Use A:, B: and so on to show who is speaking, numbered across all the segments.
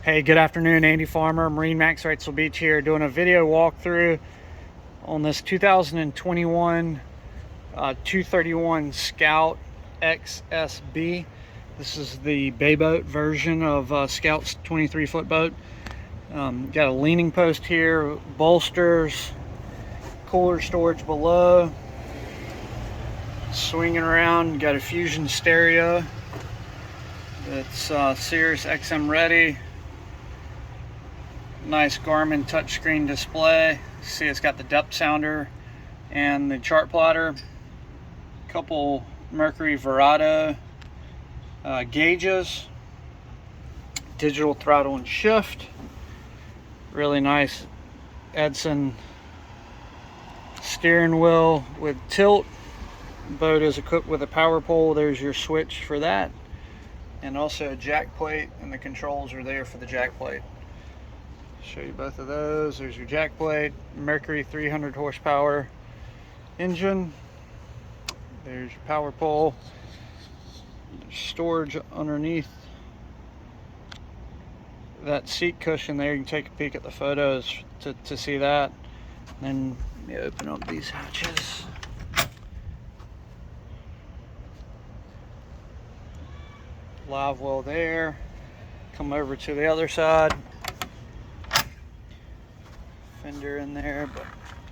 A: Hey, good afternoon. Andy Farmer, MarineMax Wrightsville Beach here, doing a video walkthrough on this 2021 231 Scout XSB. This is the bay boat version of Scout's 23-foot boat. Got a leaning post here, bolsters, cooler storage below, swinging around. Got a Fusion stereo. It's Sirius XM ready. Nice Garmin touchscreen display. See, it's got the depth sounder and the chart plotter. Couple Mercury Verado gauges. Digital throttle and shift. Really nice Edson steering wheel with tilt. Boat is equipped with a power pole. There's your switch for that, and also a jack plate, and the controls are there for the jack plate. Show you both of those. There's your jack plate, Mercury 300 horsepower engine. There's your power pole. There's storage underneath that seat cushion there. You can take a peek at the photos to see that. And then you open up these hatches. Live well there. Come over to the other side. Fender in there, but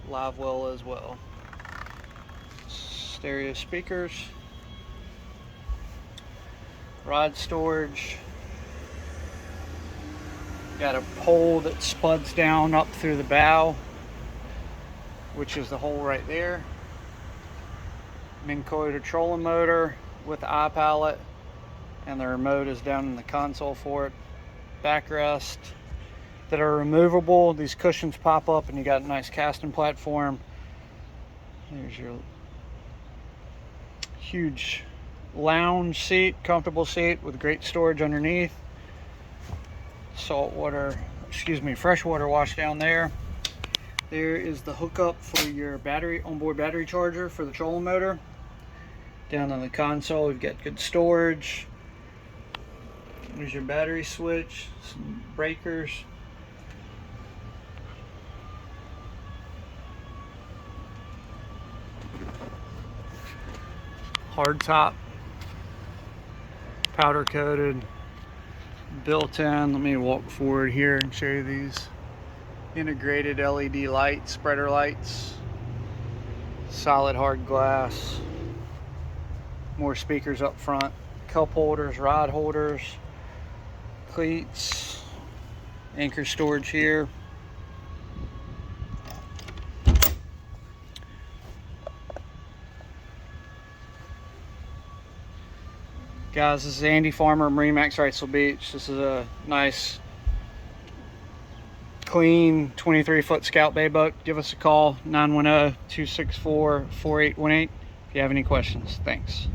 A: live well as well. Stereo speakers. Rod storage. Got a pole that spuds down up through the bow, which is the hole right there. Minn Kota trolling motor with the iPallet, and the remote is down in the console for it. Backrest that are removable. These cushions pop up and you got a nice casting platform. There's your huge lounge seat, comfortable seat with great storage underneath. Freshwater wash down there. There is the hookup for your onboard battery charger for the trolling motor. Down on the console, we've got good storage. There's your battery switch, some breakers. Hard top, powder coated, built in. Let me walk forward here and show you these integrated LED lights, spreader lights, solid hard glass, more speakers up front, cup holders, rod holders, cleats, anchor storage here. Guys, this is Andy Farmer, MarineMax Wrightsville Beach. This is a nice, clean 23-foot Scout bay boat. Give us a call, 910-264-4818 if you have any questions. Thanks.